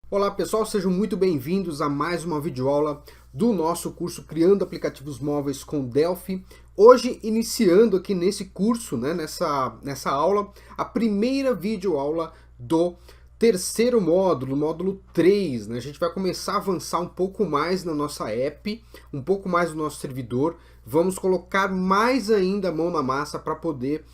Olá pessoal, sejam muito bem-vindos a mais uma videoaula do nosso curso Criando Aplicativos Móveis com Delphi. Hoje, iniciando aqui nesse curso, nessa aula, a primeira videoaula do terceiro módulo, módulo 3. A gente vai começar a avançar um pouco mais na nossa app, um pouco mais no nosso servidor. Vamos colocar mais ainda a mão na massa para poder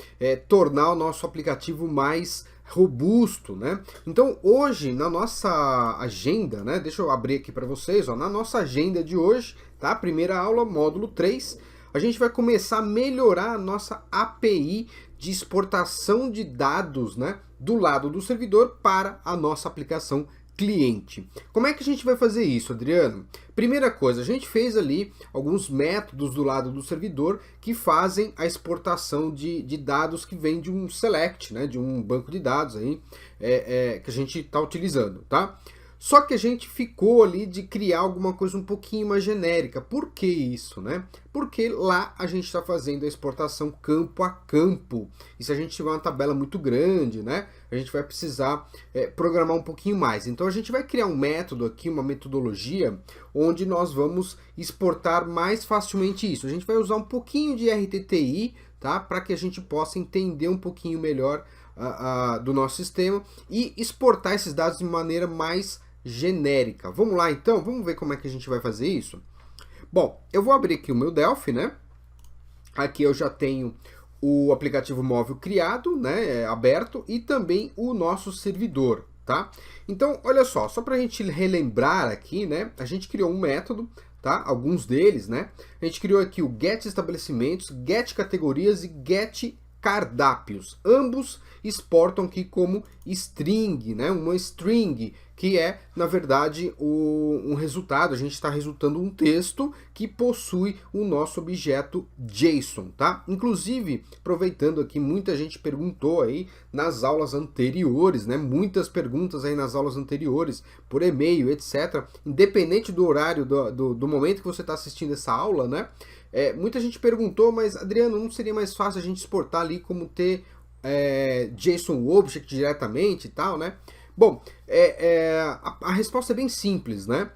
tornar o nosso aplicativo mais robusto, né? Então hoje na nossa agenda, né? Deixa eu abrir aqui para vocês, ó, na nossa agenda de hoje, tá? Primeira aula, módulo 3, a gente vai começar a melhorar a nossa API de exportação de dados, né? Do lado do servidor para a nossa aplicação cliente. Como é que a gente vai fazer isso, Adriano? Primeira coisa, a gente fez ali alguns métodos do lado do servidor que fazem a exportação de dados que vem de um select, né, de um banco de dados aí, que a gente está utilizando, tá? Só que a gente ficou ali de criar alguma coisa um pouquinho mais genérica. Por que isso, né? Porque lá a gente está fazendo a exportação campo a campo. E se a gente tiver uma tabela muito grande, né? A gente vai precisar programar um pouquinho mais. Então a gente vai criar um método aqui, uma metodologia, onde nós vamos exportar mais facilmente isso. A gente vai usar um pouquinho de RTTI, tá? Para que a gente possa entender um pouquinho melhor do nosso sistema e exportar esses dados de maneira mais genérica. Vamos lá então, vamos ver como é que a gente vai fazer isso? Bom, eu vou abrir aqui o meu Delphi, né? Aqui eu já tenho o aplicativo móvel criado, né, aberto, e também o nosso servidor, tá? Então, olha só para a gente relembrar aqui, né, a gente criou um método, tá? Alguns deles, né? A gente criou aqui o get estabelecimentos, get categorias e get cardápios. Ambos exportam aqui como string, né? Uma string, que é, na verdade, um resultado. A gente está resultando um texto que possui o nosso objeto JSON, tá? Inclusive, aproveitando aqui, muita gente perguntou aí nas aulas anteriores, né? Muitas perguntas aí nas aulas anteriores, por e-mail, etc. Independente do horário, do momento que você está assistindo essa aula, né? Muita gente perguntou, mas Adriano, não seria mais fácil a gente exportar ali como ter JSON Object diretamente e tal, né? Bom, a resposta é bem simples, né?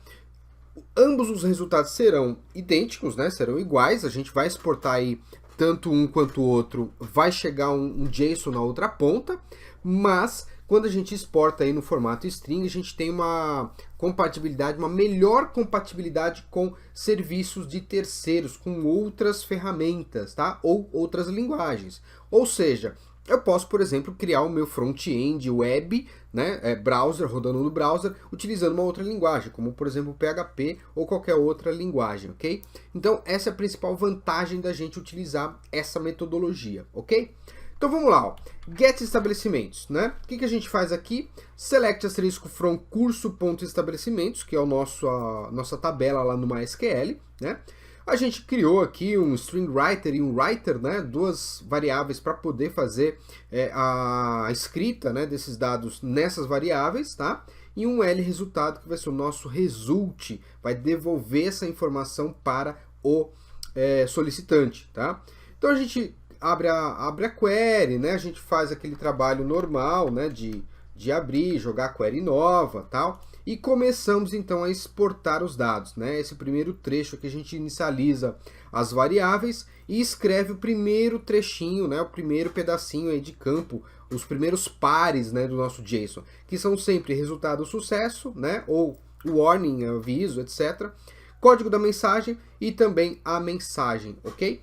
Ambos os resultados serão idênticos, né? Serão iguais, a gente vai exportar aí tanto um quanto o outro, vai chegar um JSON na outra ponta, mas quando a gente exporta aí no formato string, a gente tem uma compatibilidade, uma melhor compatibilidade com serviços de terceiros, com outras ferramentas, tá? Ou outras linguagens. Ou seja, eu posso, por exemplo, criar o meu front-end web, né, browser, rodando no browser, utilizando uma outra linguagem, como por exemplo PHP ou qualquer outra linguagem, ok? Então essa é a principal vantagem da gente utilizar essa metodologia, ok? Então vamos lá, ó. Get estabelecimentos, né? O que a gente faz aqui? Select asterisco from curso.estabelecimentos, que é a nossa tabela lá no MySQL, né? A gente criou aqui um string writer e um writer, né, duas variáveis para poder fazer a escrita, né, desses dados nessas variáveis, tá? E um L resultado que vai ser o nosso result, vai devolver essa informação para o solicitante, tá? Então a gente abre a query, né, a gente faz aquele trabalho normal, né, de abrir, jogar a query nova, tal. E começamos então a exportar os dados, né? Esse primeiro trecho que a gente inicializa as variáveis e escreve o primeiro trechinho, né? O primeiro pedacinho aí de campo, os primeiros pares, né, do nosso JSON, que são sempre resultado sucesso, né? Ou warning, aviso, etc. Código da mensagem e também a mensagem, ok?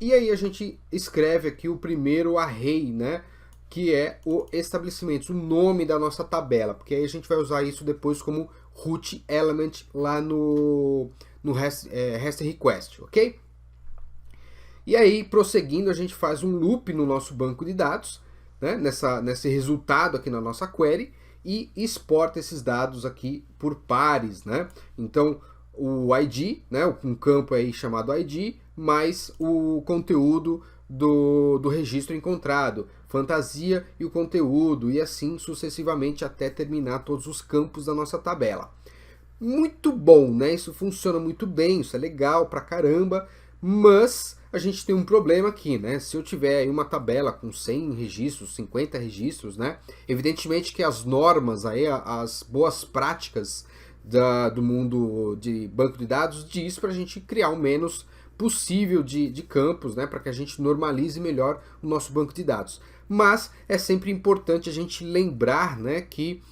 E aí a gente escreve aqui o primeiro array, né? Que é o estabelecimento, o nome da nossa tabela, porque aí a gente vai usar isso depois como root element lá no REST request, ok? E aí, prosseguindo, a gente faz um loop no nosso banco de dados, né, nesse resultado aqui na nossa query, e exporta esses dados aqui por pares, né? Então, o ID, né, um campo aí chamado ID, mais o conteúdo do registro encontrado, fantasia e o conteúdo, e assim sucessivamente até terminar todos os campos da nossa tabela. Muito bom, né? Isso funciona muito bem, isso é legal pra caramba, mas a gente tem um problema aqui, né? Se eu tiver aí uma tabela com 100 registros, 50 registros, né? Evidentemente que as normas aí, as boas práticas do mundo de banco de dados diz para a gente criar o menos possível de campos, né? Para que a gente normalize melhor o nosso banco de dados. Mas é sempre importante a gente lembrar, né, que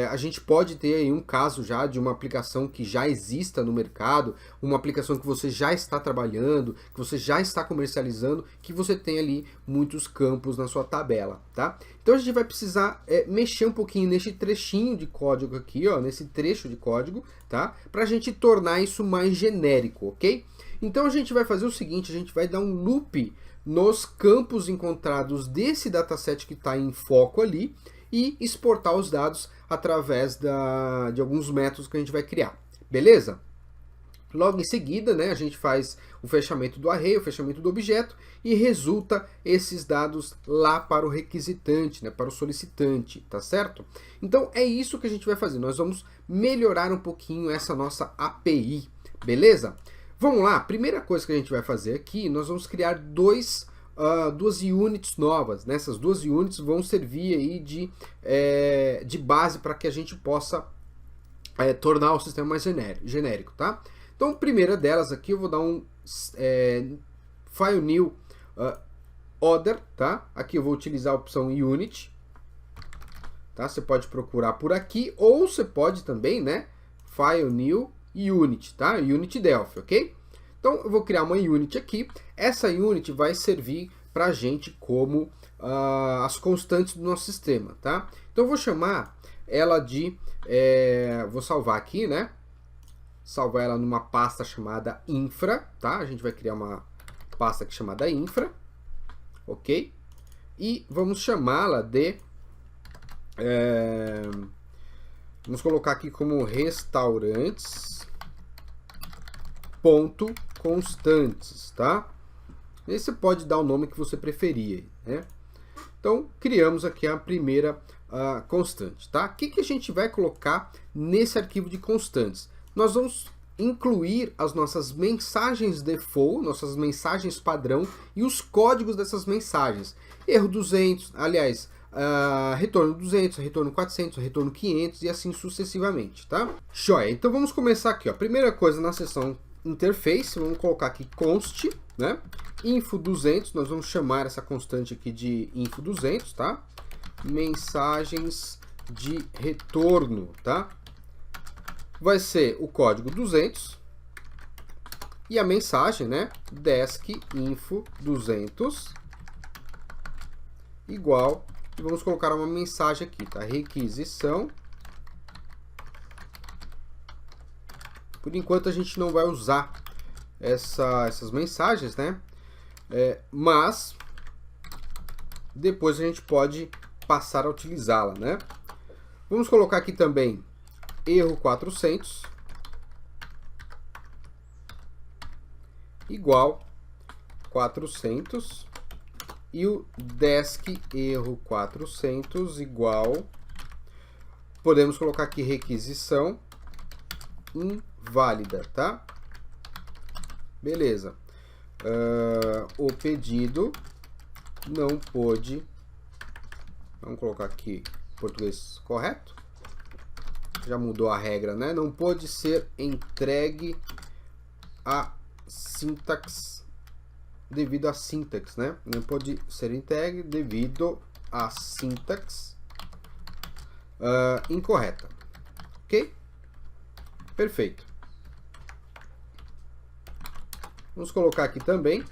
a gente pode ter aí um caso já de uma aplicação que já exista no mercado, uma aplicação que você já está trabalhando, que você já está comercializando, que você tem ali muitos campos na sua tabela, tá? Então a gente vai precisar mexer um pouquinho nesse trechinho de código aqui, ó, nesse trecho de código, tá? Para a gente tornar isso mais genérico, ok? Então a gente vai fazer o seguinte, a gente vai dar um loop nos campos encontrados desse dataset que está em foco ali, e exportar os dados através de alguns métodos que a gente vai criar, beleza? Logo em seguida, né, a gente faz o fechamento do array, o fechamento do objeto, e resulta esses dados lá para o requisitante, né, para o solicitante, tá certo? Então é isso que a gente vai fazer, nós vamos melhorar um pouquinho essa nossa API, beleza? Vamos lá, primeira coisa que a gente vai fazer aqui, nós vamos criar duas units novas. Né? Essas duas units vão servir aí de base para que a gente possa tornar o sistema mais genérico. Tá? Então, a primeira delas aqui, eu vou dar um file new order. Tá? Aqui eu vou utilizar a opção unit. Tá? Você pode procurar por aqui, ou você pode também, né, file new unit, tá? Unit Delphi, ok? Então eu vou criar uma unit aqui. Essa unit vai servir para a gente como as constantes do nosso sistema, tá? Então eu vou chamar ela de, vou salvar aqui, né? Salvar ela numa pasta chamada infra, tá? A gente vai criar uma pasta aqui chamada infra, ok? E vamos chamá-la de, vamos colocar aqui como restaurantes ponto constantes, tá? E você pode dar o nome que você preferir, né? Então, criamos aqui a primeira constante, tá? O que a gente vai colocar nesse arquivo de constantes? Nós vamos incluir as nossas mensagens default, nossas mensagens padrão e os códigos dessas mensagens. Erro 200, aliás, retorno 200, retorno 400, retorno 500 e assim sucessivamente, tá? Joia, então vamos começar aqui, ó. Primeira coisa na seção interface, vamos colocar aqui const, né? Info 200, nós vamos chamar essa constante aqui de info 200, tá? Mensagens de retorno, tá? Vai ser o código 200 e a mensagem, né? Desk info 200 igual, e vamos colocar uma mensagem aqui, tá? Requisição. Por enquanto a gente não vai usar essas mensagens, né? Mas depois a gente pode passar a utilizá-la, né? Vamos colocar aqui também erro 400 igual 400 e o desk erro 400 igual, podemos colocar aqui requisição inválida, tá? Beleza. O pedido não pôde, vamos colocar aqui português correto, já mudou a regra, né? Não pôde ser entregue a sintaxe, devido à sintaxe, né? Não pode ser entregue devido à sintaxe incorreta, ok? Perfeito. Vamos colocar aqui também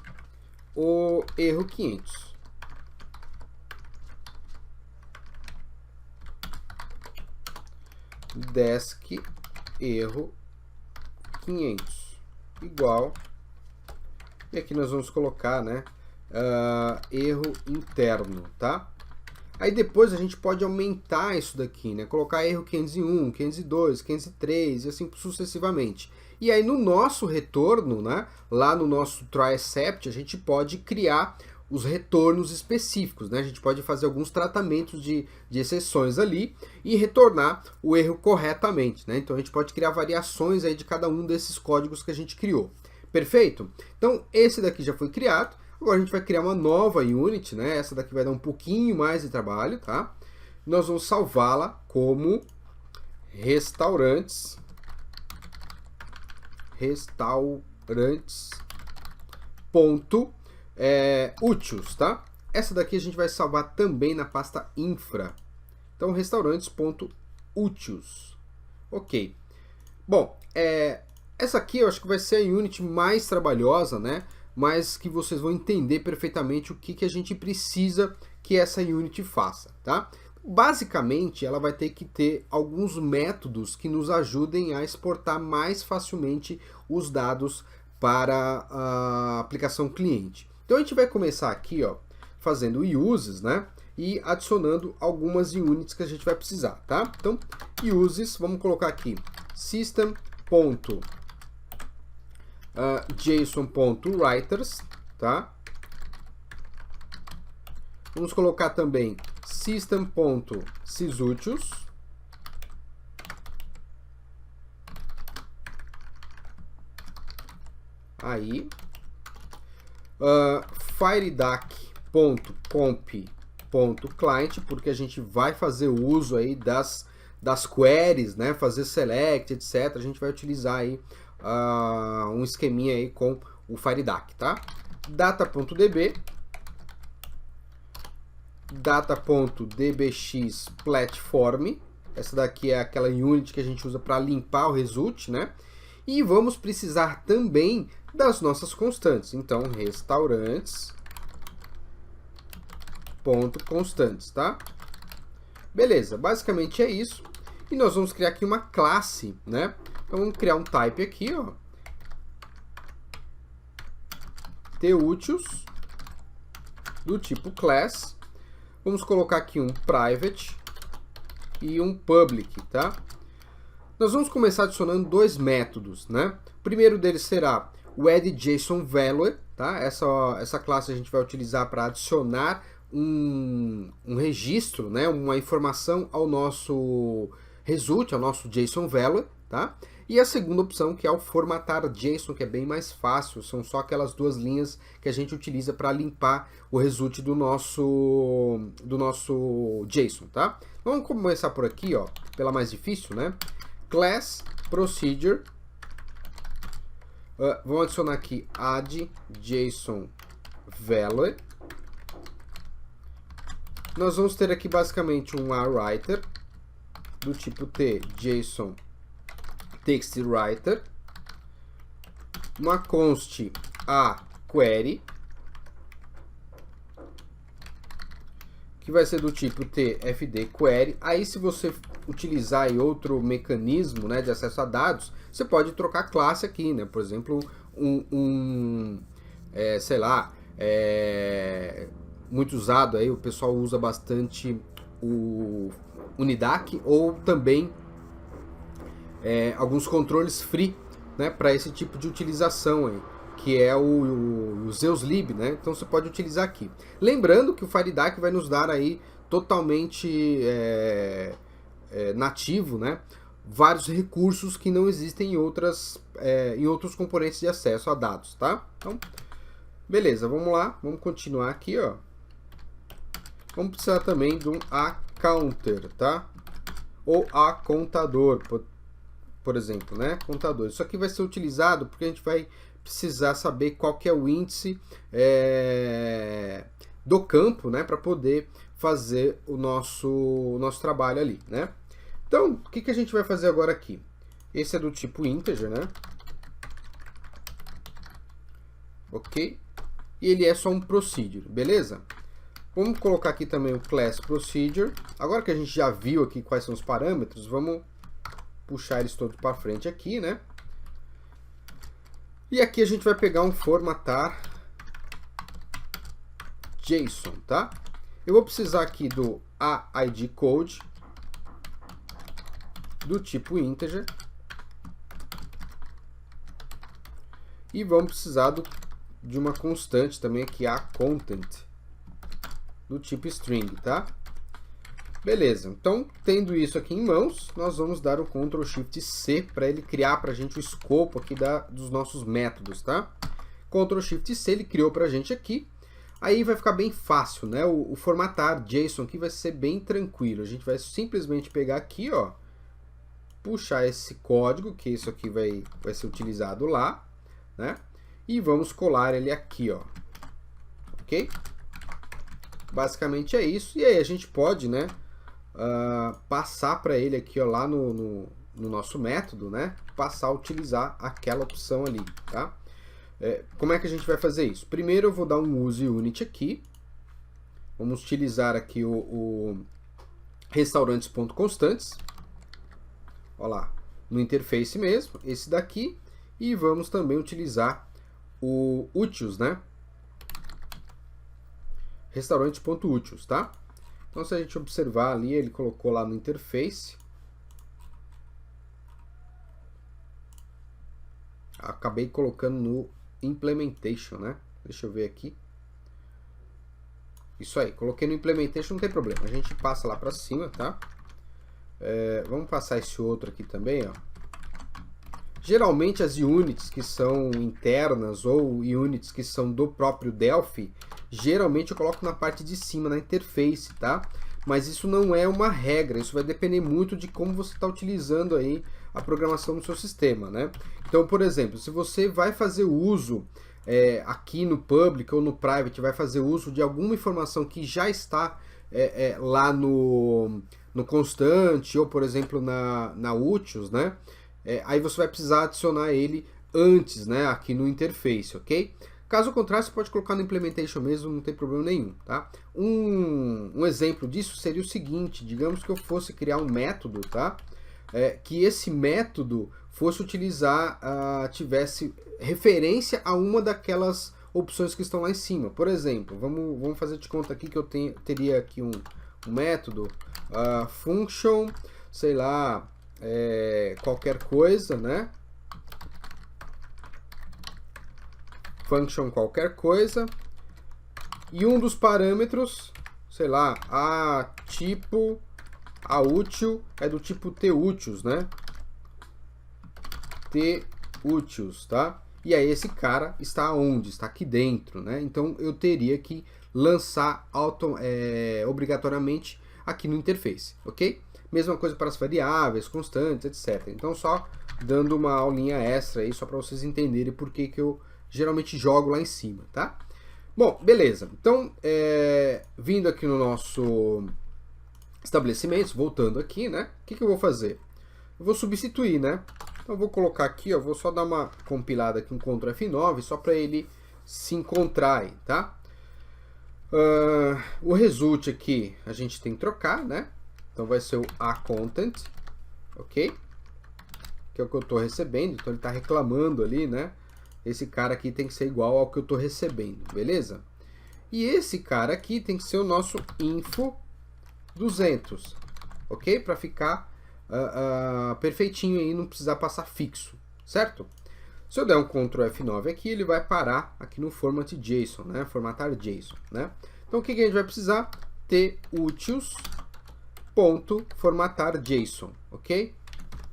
o erro 500. Desk erro 500 igual, e aqui nós vamos colocar, né, erro interno, tá? Aí depois a gente pode aumentar isso daqui, né? Colocar erro 501, 502, 503 e assim sucessivamente. E aí no nosso retorno, né, lá no nosso try except, a gente pode criar os retornos específicos, né? A gente pode fazer alguns tratamentos de exceções ali e retornar o erro corretamente, né? Então a gente pode criar variações aí de cada um desses códigos que a gente criou. Perfeito? Então, esse daqui já foi criado. Agora a gente vai criar uma nova unit, né? Essa daqui vai dar um pouquinho mais de trabalho, tá? Nós vamos salvá-la como restaurantes ponto úteis, tá? Essa daqui a gente vai salvar também na pasta infra. Então, restaurantes.úteis. Ok. Bom, essa aqui eu acho que vai ser a unit mais trabalhosa, né? Mas que vocês vão entender perfeitamente o que a gente precisa que essa unit faça, tá? Basicamente, ela vai ter que ter alguns métodos que nos ajudem a exportar mais facilmente os dados para a aplicação cliente. Então a gente vai começar aqui, ó, fazendo uses, né? E adicionando algumas units que a gente vai precisar, tá? Então, uses, vamos colocar aqui system.json.writers, tá? Vamos colocar também system.sysúteis. Aí. firedac.comp.client, porque a gente vai fazer o uso aí das queries, né? Fazer select, etc. A gente vai utilizar aí um esqueminha aí com o firedac, tá? Data.db, data.dbx platform, essa daqui é aquela unit que a gente usa para limpar o result, né? E vamos precisar também das nossas constantes. Então, restaurantes.constantes, tá? Beleza, basicamente é isso. E nós vamos criar aqui uma classe, né? Então, vamos criar um type aqui, ó. Túteis, do tipo class. Vamos colocar aqui um private e um public, tá? Nós vamos começar adicionando dois métodos, né? O primeiro deles será o addJSONValue, tá? Essa classe a gente vai utilizar para adicionar um registro, né? Uma informação ao nosso result, ao nosso JSON value, tá? E a segunda opção, que é o formatar JSON, que é bem mais fácil, são só aquelas duas linhas que a gente utiliza para limpar o result do nosso JSON, tá? Vamos começar por aqui, ó, pela mais difícil, né? Class procedure. Vamos adicionar aqui addJSONValue. Nós vamos ter aqui basicamente um awriter do tipo T, JSON TextWriter, uma const aQuery, que vai ser do tipo tfdQuery. Aí, se você utilizar aí outro mecanismo, né, de acesso a dados, você pode trocar classe aqui, né? Por exemplo, sei lá, muito usado aí, o pessoal usa bastante o Unidac, ou também alguns controles free, né, para esse tipo de utilização aí, que é o ZeusLib, né? Então você pode utilizar aqui. Lembrando que o firedac vai nos dar aí totalmente nativo, né? Vários recursos que não existem em outros componentes de acesso a dados, tá? Então, beleza, vamos lá, vamos continuar aqui, ó. Vamos precisar também de um acounter, tá? Ou acontador, por exemplo, né? Contador. Isso aqui vai ser utilizado porque a gente vai precisar saber qual que é o índice do campo, né? Para poder fazer o nosso trabalho ali, né? Então, o que a gente vai fazer agora aqui? Esse é do tipo integer, né? Ok? E ele é só um procedure, beleza? Vamos colocar aqui também o class procedure. Agora que a gente já viu aqui quais são os parâmetros, vamos puxar eles todos para frente aqui, né? E aqui a gente vai pegar um formatar JSON, tá? Eu vou precisar aqui do aid code do tipo integer. E vamos precisar de uma constante também aqui, a content, do tipo string, tá? Beleza, então tendo isso aqui em mãos, nós vamos dar o Ctrl Shift C para ele criar para a gente o escopo aqui dos nossos métodos, tá? Ctrl Shift C, ele criou para a gente aqui. Aí vai ficar bem fácil, né? O formatar JSON aqui vai ser bem tranquilo. A gente vai simplesmente pegar aqui, ó, puxar esse código, que isso aqui vai ser utilizado lá, né? E vamos colar ele aqui, ó. Ok? Basicamente é isso. E aí a gente pode, né, passar para ele aqui, ó, lá no nosso método, né? Passar a utilizar aquela opção ali, tá? Como é que a gente vai fazer isso? Primeiro eu vou dar um use unit aqui. Vamos utilizar aqui o restaurantes.constantes. Olha lá, no interface mesmo, esse daqui. E vamos também utilizar o úteis, né? Restaurante.úteis, tá? Então se a gente observar ali, ele colocou lá no interface. Acabei colocando no implementation, né? Deixa eu ver aqui. Isso aí, coloquei no implementation, não tem problema. A gente passa lá para cima, tá? Vamos passar esse outro aqui também, ó. Geralmente as units que são internas ou units que são do próprio Delphi, geralmente eu coloco na parte de cima, na interface, tá? Mas isso não é uma regra, isso vai depender muito de como você está utilizando aí a programação no seu sistema, né? Então, por exemplo, se você vai fazer uso aqui no public ou no private, vai fazer uso de alguma informação que já está lá no constante ou, por exemplo, na úteis, né? Aí você vai precisar adicionar ele antes, né, aqui no interface, ok? Caso contrário, você pode colocar no implementation mesmo, não tem problema nenhum, tá? Um exemplo disso seria o seguinte: digamos que eu fosse criar um método, tá? Que esse método fosse utilizar, tivesse referência a uma daquelas opções que estão lá em cima. Por exemplo, vamos fazer de conta aqui que eu teria aqui um método, function, sei lá, qualquer coisa, né? Function qualquer coisa. E um dos parâmetros, sei lá, a útil é do tipo túteis, né? Túteis, tá? E aí esse cara está onde? Está aqui dentro, né? Então eu teria que lançar obrigatoriamente aqui no interface, ok? Mesma coisa para as variáveis, constantes, etc. Então só dando uma aulinha extra aí, só para vocês entenderem por que eu geralmente jogo lá em cima, tá? Bom, beleza. Então, vindo aqui no nosso estabelecimentos, voltando aqui, né? O que eu vou fazer? Eu vou substituir, né? Então eu vou colocar aqui, ó, vou só dar uma compilada aqui, um Ctrl F9, só para ele se encontrar aí, tá? O result aqui a gente tem que trocar, né? Então vai ser o aContent, ok? Que é o que eu estou recebendo, então ele está reclamando ali, né? Esse cara aqui tem que ser igual ao que eu estou recebendo, beleza? E esse cara aqui tem que ser o nosso info 200, ok? Para ficar perfeitinho aí, não precisar passar fixo, certo? Se eu der um Ctrl F9 aqui, ele vai parar aqui no format JSON, né? Formatar JSON, né? Então o que a gente vai precisar? Túteis.formatar JSON, ok?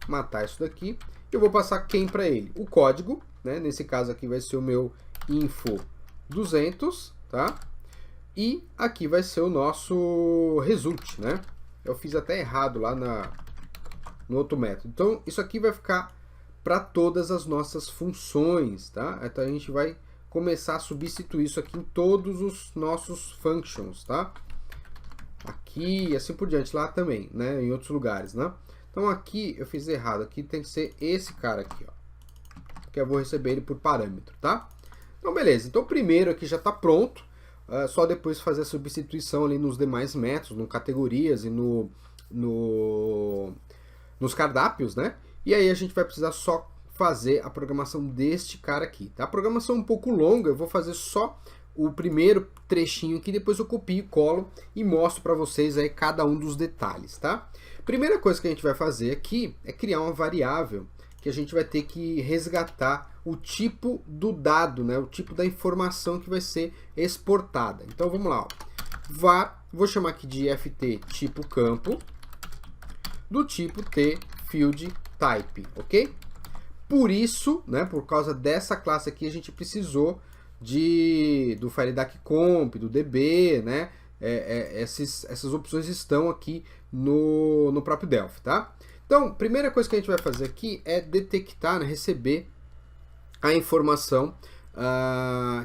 Matar isso daqui. Eu vou passar quem para ele? O código, né? Nesse caso aqui vai ser o meu info 200, tá? E aqui vai ser o nosso result, né? Eu fiz até errado lá no outro método. Então isso aqui vai ficar para todas as nossas funções, tá? Então a gente vai começar a substituir isso aqui em todos os nossos functions, tá? Aqui e assim por diante, lá também, né? Em outros lugares, né? Então aqui eu fiz errado, aqui tem que ser esse cara aqui, ó, que eu vou receber ele por parâmetro, tá? Então beleza, então o primeiro aqui já está pronto, só depois fazer a substituição ali nos demais métodos, no categorias e nos cardápios, né? E aí a gente vai precisar só fazer a programação deste cara aqui, tá? A programação é um pouco longa, eu vou fazer só o primeiro trechinho aqui, depois eu copio, colo e mostro para vocês aí cada um dos detalhes, tá? Primeira coisa que a gente vai fazer aqui é criar uma variável que a gente vai ter que resgatar o tipo do dado, né? O tipo da informação que vai ser exportada. Então vamos lá, ó. var, vou chamar aqui de ft tipo campo, do tipo t field type, ok? Por isso, né, por causa dessa classe aqui, a gente precisou do FileDAC-comp, do DB, né? Essas opções estão aqui no próprio Delphi, tá? Então, primeira coisa que a gente vai fazer aqui é detectar, né, receber a informação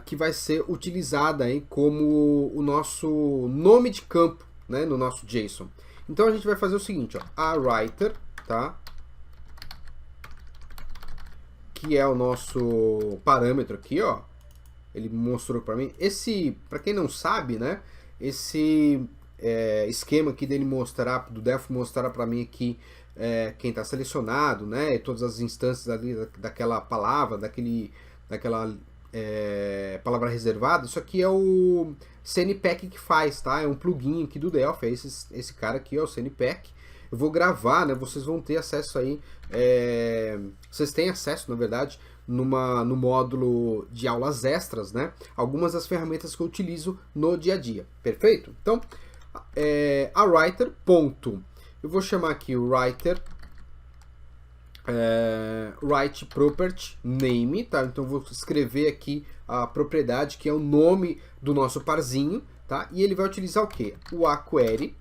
que vai ser utilizada aí como o nosso nome de campo, né, no nosso JSON. Então a gente vai fazer o seguinte, ó, a writer, tá? Que é o nosso parâmetro aqui, ó. Ele mostrou para mim. Para quem não sabe, né? Esse esquema aqui dele mostrar, do Delphi mostrar para mim aqui quem está selecionado, né? E todas as instâncias ali daquela palavra, daquela palavra reservada. Isso aqui é o CNPack que faz, tá? É um plugin aqui do Delphi. É esse cara aqui, ó, o CNPack. Eu vou gravar, né? Vocês vão ter acesso aí. Vocês têm acesso, na verdade, no módulo de aulas extras, né? Algumas das ferramentas que eu utilizo no dia a dia. Perfeito? Então, a writer, ponto. Eu vou chamar aqui o writer write property name, tá? Então eu vou escrever aqui a propriedade que é o nome do nosso parzinho, tá? E ele vai utilizar o quê? O aQuery,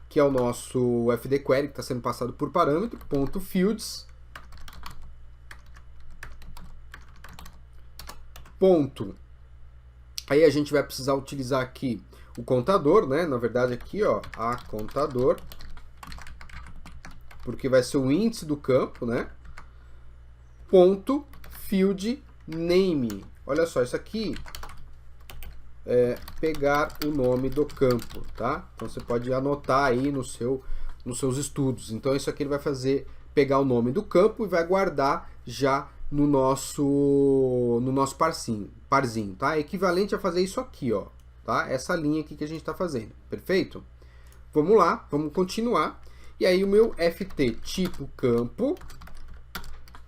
que é o nosso FD Query, que está sendo passado por parâmetro, ponto fields, ponto. Aí a gente vai precisar utilizar aqui o contador, né? Na verdade aqui, ó, a contador, porque vai ser o índice do campo, né? Ponto field name. Olha só, isso aqui pegar o nome do campo, tá? Então você pode anotar aí nos seus estudos. Então isso aqui ele vai pegar o nome do campo e vai guardar já no nosso parzinho, tá? É equivalente a fazer isso aqui, ó, tá? Essa linha aqui que a gente está fazendo, perfeito? Vamos lá, vamos continuar. E aí o meu ft tipo campo,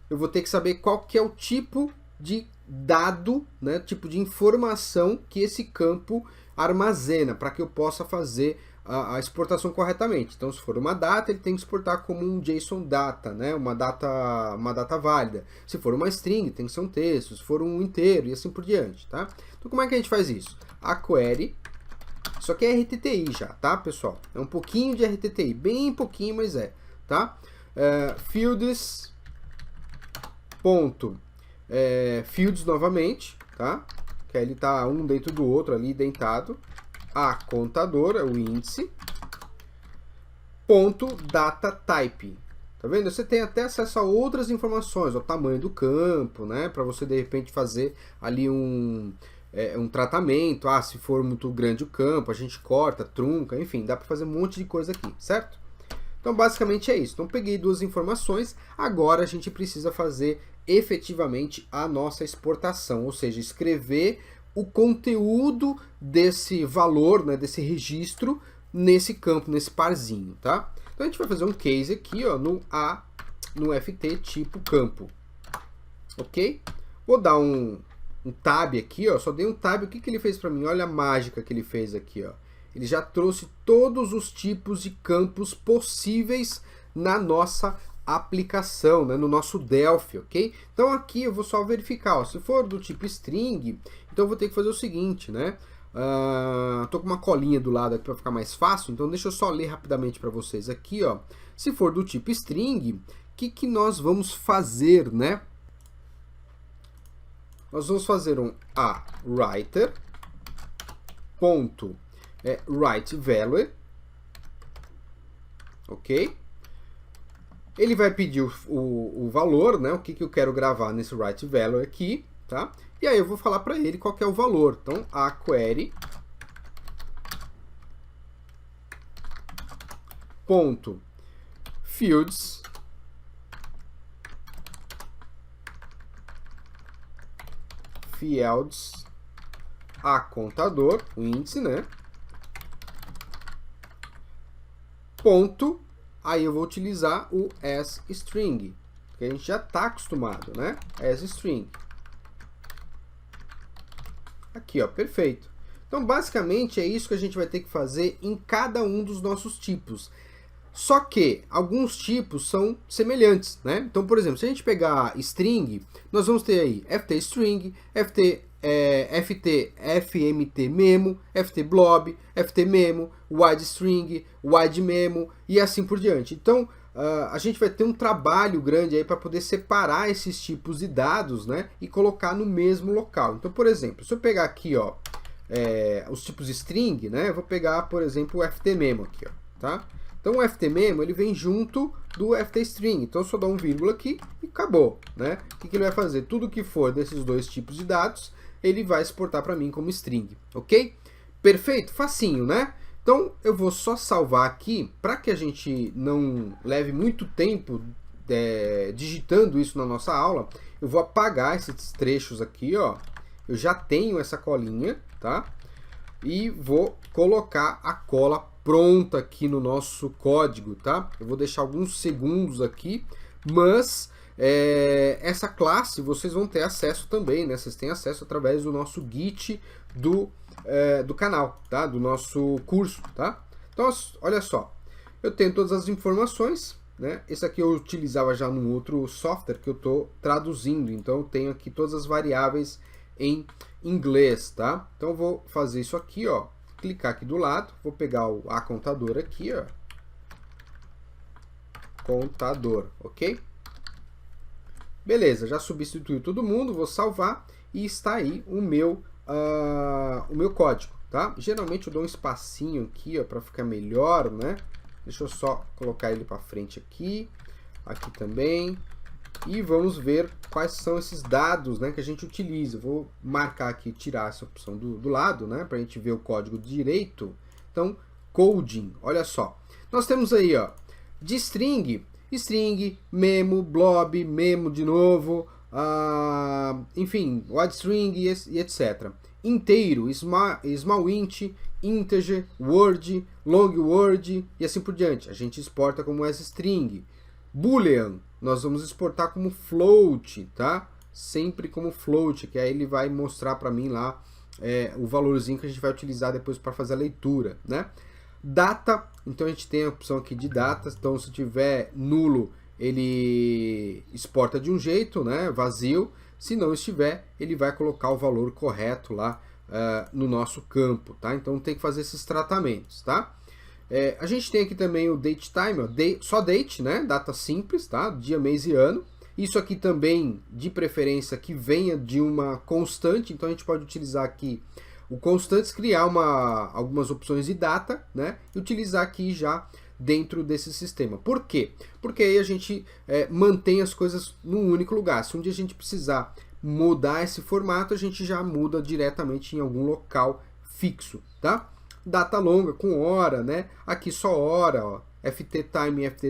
eu vou ter que saber qual que é o tipo de dado, né, tipo de informação que esse campo armazena para que eu possa fazer a exportação corretamente. Então, se for uma data, ele tem que exportar como um JSON data, né, uma data válida. Se for uma string, tem que ser um texto. Se for um inteiro e assim por diante, tá? Então, como é que a gente faz isso? A query, isso aqui é RTTI já, tá, pessoal? É um pouquinho de RTTI, bem pouquinho, mas tá? Fields ponto fields novamente, tá? Que aí ele tá um dentro do outro ali dentado. A contadora, o índice, ponto data type. Tá vendo? Você tem até acesso a outras informações, o tamanho do campo, né? Para você de repente fazer ali um tratamento. Se for muito grande o campo, a gente corta, trunca, enfim, dá para fazer um monte de coisa aqui, certo? Então basicamente é isso. Então peguei duas informações, agora a gente precisa fazer efetivamente a nossa exportação, ou seja, escrever o conteúdo desse valor, né, desse registro nesse campo, nesse parzinho, tá? Então a gente vai fazer um case aqui, ó, no ft tipo campo, ok? Vou dar um tab aqui, ó, só dei um tab, o que ele fez para mim? Olha a mágica que ele fez aqui, ó. Ele já trouxe todos os tipos de campos possíveis na nossa aplicação, né, no nosso Delphi, ok? Então aqui eu vou só verificar, ó, se for do tipo string, então eu vou ter que fazer o seguinte, né? Tô com uma colinha do lado aqui para ficar mais fácil, então deixa eu só ler rapidamente para vocês aqui, ó. Se for do tipo string, o que nós vamos fazer, né? Nós vamos fazer um writer ponto write value, ok? Ele vai pedir o valor, né? O que eu quero gravar nesse write value aqui, tá? E aí eu vou falar para ele qual que é o valor. Então, a query ponto fields a contador, o índice, né? Ponto. Aí eu vou utilizar o asString, que a gente já está acostumado, né? asString. Aqui, ó, perfeito. Então, basicamente, é isso que a gente vai ter que fazer em cada um dos nossos tipos. Só que alguns tipos são semelhantes, né? Então, por exemplo, se a gente pegar string, nós vamos ter aí ft_string, ft fmt memo, ft blob, ft memo, wide string, wide memo e assim por diante. Então, a gente vai ter um trabalho grande aí para poder separar esses tipos de dados, né, e colocar no mesmo local. Então, por exemplo, se eu pegar aqui, ó, os tipos string, né, eu vou pegar, por exemplo, o ft memo aqui, ó, tá? Então o ft memo ele vem junto do ft string. Então eu só dou um vírgula aqui e acabou, né? O que ele vai fazer? Tudo que for desses dois tipos de dados, ele vai exportar para mim como string, ok? Perfeito, facinho, né? Então eu vou só salvar aqui para que a gente não leve muito tempo digitando isso na nossa aula. Eu vou apagar esses trechos aqui, ó. Eu já tenho essa colinha, tá? E vou colocar a cola pronta aqui no nosso código, tá? Eu vou deixar alguns segundos aqui, mas essa classe vocês vão ter acesso também, né? Vocês têm acesso através do nosso Git do canal, tá? Do nosso curso, tá? Então, olha só, eu tenho todas as informações, né? Esse aqui eu utilizava já num outro software que eu estou traduzindo, então eu tenho aqui todas as variáveis em inglês, tá? Então eu vou fazer isso aqui, ó, clicar aqui do lado, vou pegar a contador aqui, ó, contador, ok? Beleza, já substituiu todo mundo, vou salvar e está aí o meu código, tá? Geralmente eu dou um espacinho aqui, ó, para ficar melhor, né? Deixa eu só colocar ele para frente aqui, aqui também. E vamos ver quais são esses dados, né, que a gente utiliza. Vou marcar aqui, tirar essa opção do lado, né, para a gente ver o código direito. Então, coding, olha só. Nós temos aí, ó, de string, memo, blob, memo de novo, enfim, wide string e etc. Inteiro, small int, integer, word, long word e assim por diante. A gente exporta como string. Boolean, nós vamos exportar como float, tá? Sempre como float, que aí ele vai mostrar para mim lá o valorzinho que a gente vai utilizar depois para fazer a leitura, né? Data, então a gente tem a opção aqui de data, então se tiver nulo, ele exporta de um jeito, né? Vazio. Se não estiver, ele vai colocar o valor correto lá no nosso campo, tá? Então tem que fazer esses tratamentos, tá? A gente tem aqui também o datetime, ó, só date, né? Data simples, tá? Dia, mês e ano. Isso aqui também, de preferência, que venha de uma constante. Então a gente pode utilizar aqui o constantes, criar algumas opções de data, né? E utilizar aqui já dentro desse sistema. Por quê? Porque aí a gente mantém as coisas num único lugar. Se um dia a gente precisar mudar esse formato, a gente já muda diretamente em algum local fixo, tá? Data longa com hora, né? Aqui só hora, ó, ft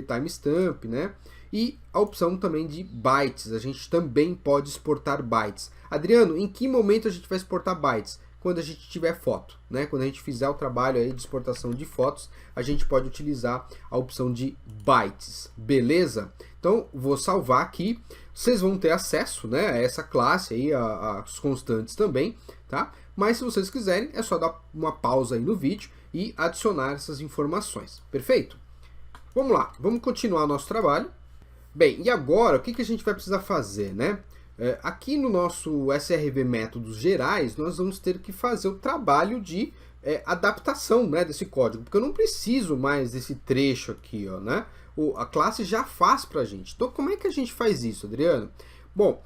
timestamp, né? E a opção também de bytes, a gente também pode exportar bytes. Adriano, em que momento a gente vai exportar bytes? Quando a gente tiver foto, né? Quando a gente fizer o trabalho aí de exportação de fotos, a gente pode utilizar a opção de bytes, beleza? Então, vou salvar aqui, vocês vão ter acesso, né, a essa classe aí, as constantes também, tá? Mas se vocês quiserem, é só dar uma pausa aí no vídeo e adicionar essas informações. Perfeito? Vamos lá, vamos continuar nosso trabalho. Bem, e agora, o que a gente vai precisar fazer, né? Aqui no nosso SRV Métodos Gerais, nós vamos ter que fazer o trabalho de adaptação, né, desse código, porque eu não preciso mais desse trecho aqui, ó, né? A classe já faz pra gente. Então, como é que a gente faz isso, Adriano? Bom,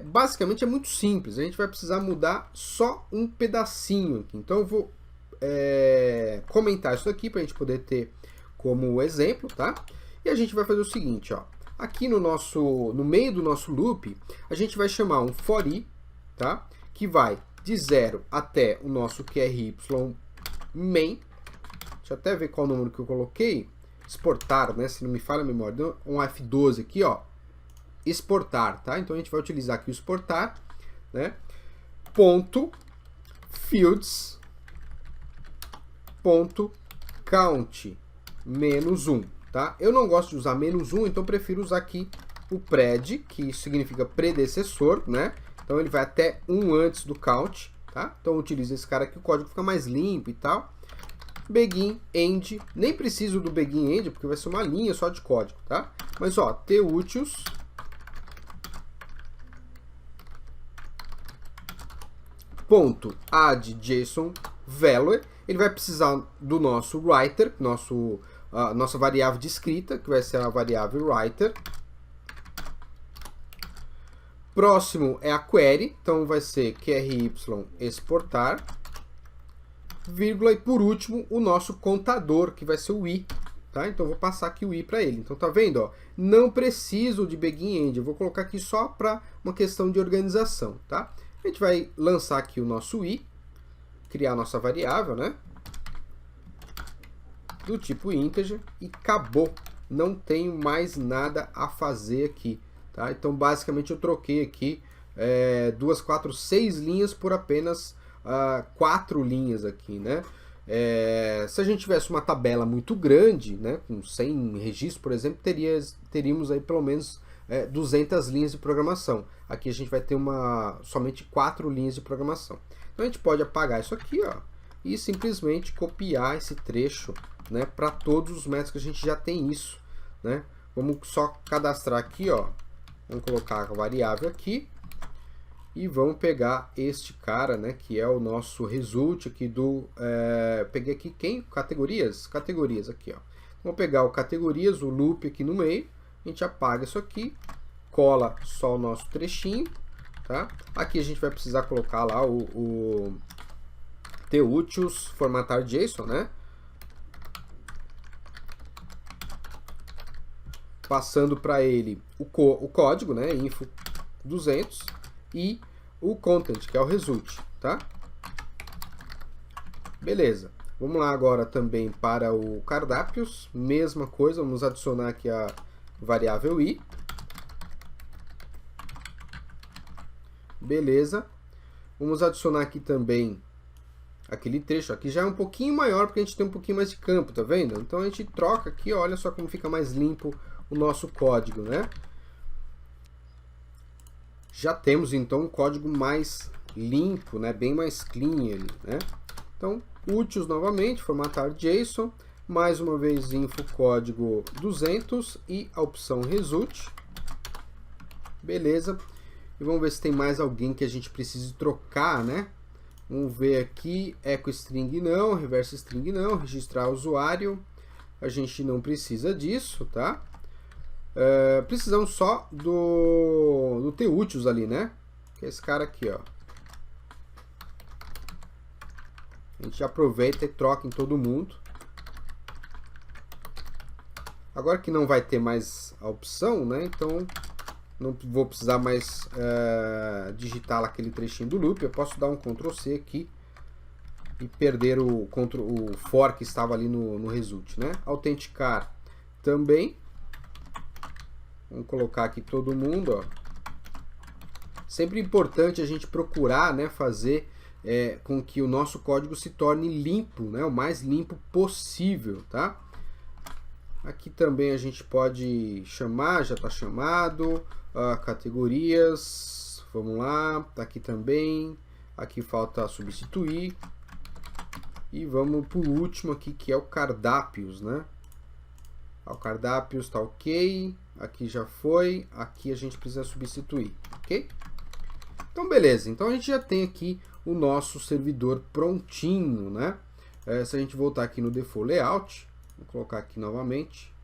basicamente é muito simples. A gente vai precisar mudar só um pedacinho aqui. Então eu vou comentar isso aqui para a gente poder ter como exemplo, tá? E a gente vai fazer o seguinte, ó. Aqui no meio do nosso loop, a gente vai chamar um for i, tá? Que vai de 0 até o nosso QRY main. Deixa eu até ver qual número que eu coloquei. Exportar, né? Se não me falha a memória. Deu um F12 aqui, ó. Exportar, tá? Então a gente vai utilizar aqui o exportar, né? Ponto fields ponto count -1, tá? Eu não gosto de usar -1, então prefiro usar aqui o pred, que significa predecessor, né? Então ele vai até 1 antes do count, tá? Então utiliza esse cara aqui, o código fica mais limpo e tal. Begin end, nem preciso do begin end, porque vai ser uma linha só de código, tá? Mas ó, túteos ponto add JSON value, ele vai precisar do nosso writer, nossa variável de escrita, que vai ser a variável writer. Próximo é a query, então vai ser qry exportar, vírgula, e por último o nosso contador, que vai ser o i, tá? Então eu vou passar aqui o i para ele. Então tá vendo, ó? Não preciso de begin end, eu vou colocar aqui só para uma questão de organização, tá? A gente vai lançar aqui o nosso i, criar a nossa variável, né? Do tipo integer e acabou. Não tenho mais nada a fazer aqui, tá? Então basicamente eu troquei aqui 2, 4, 6 linhas por apenas 4 linhas aqui, né? Se a gente tivesse uma tabela muito grande, né, com 100 registros, por exemplo, teríamos aí pelo menos 200 linhas de programação. Aqui a gente vai ter somente 4 linhas de programação. Então a gente pode apagar isso aqui, ó, e simplesmente copiar esse trecho, né, para todos os métodos que a gente já tem isso, né? Vamos só cadastrar aqui, ó. Vamos colocar a variável aqui. E vamos pegar este cara, né, que é o nosso result aqui do... peguei aqui quem? Categorias? Categorias aqui, ó. Vamos pegar o categorias, o loop aqui no meio. A gente apaga isso aqui, cola só o nosso trechinho, tá? Aqui a gente vai precisar colocar lá o túteos formatar JSON, né? Passando para ele o código, né, info 200, e o content, que é o result, tá? Beleza. Vamos lá agora também para o cardápios, mesma coisa, vamos adicionar aqui a variável i. Beleza. Vamos adicionar aqui também aquele trecho, aqui já é um pouquinho maior, porque a gente tem um pouquinho mais de campo, tá vendo? Então a gente troca aqui, olha só como fica mais limpo o nosso código, né? Já temos então um código mais limpo, né? Bem mais clean ali, né? Então, úteis novamente, formatar JSON, mais uma vez info código 200 e a opção result. Beleza. E vamos ver se tem mais alguém que a gente precise trocar, né? Vamos ver aqui, echo string não, reverse string não, registrar usuário, a gente não precisa disso, tá? Precisamos só do túteos ali, né? Que é esse cara aqui, ó. A gente aproveita e troca em todo mundo. Agora que não vai ter mais a opção, né? Então não vou precisar mais digitar lá aquele trechinho do loop. Eu posso dar um Ctrl C aqui e perder o for que estava ali no result, né? Autenticar também. Vamos colocar aqui todo mundo, ó. Sempre importante a gente procurar, né, fazer com que o nosso código se torne limpo, né, o mais limpo possível, tá? Aqui também a gente pode chamar, já está chamado, categorias, vamos lá, tá aqui também, aqui falta substituir, e vamos por último aqui, que é o cardápios, né? O cardápios está ok, aqui já foi, aqui a gente precisa substituir, ok? Então beleza, então a gente já tem aqui o nosso servidor prontinho, né? Se a gente voltar aqui no default layout, vou colocar aqui novamente,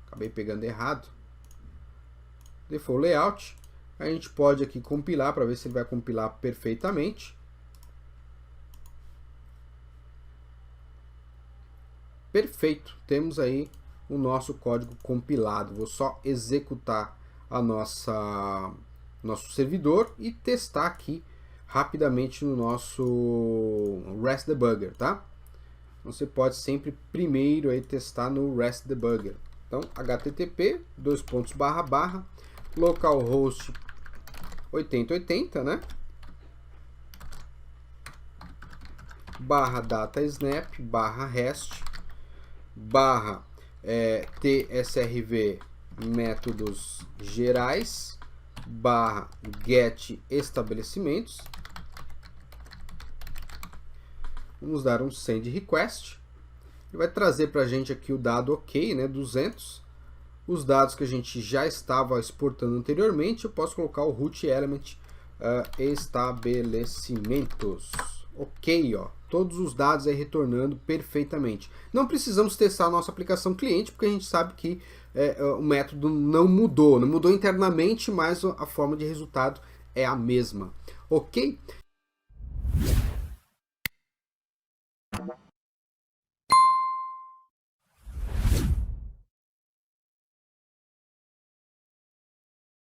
acabei pegando errado, default layout, a gente pode aqui compilar para ver se ele vai compilar perfeitamente. Perfeito, temos aí o nosso código compilado. Vou só executar a nosso servidor e testar aqui rapidamente no nosso REST Debugger, tá? Você pode sempre primeiro aí testar no REST Debugger. Então, http localhost 8080, né? /datasnap /rest tsrv métodos gerais /get estabelecimentos Vamos dar um send request. Ele vai trazer para a gente aqui o dado ok, né, 200. Os dados que a gente já estava exportando anteriormente, eu posso colocar o root element estabelecimentos. Ok, ó, todos os dados aí retornando perfeitamente. Não precisamos testar a nossa aplicação cliente, porque a gente sabe que o método não mudou internamente, mas a forma de resultado é a mesma. Ok?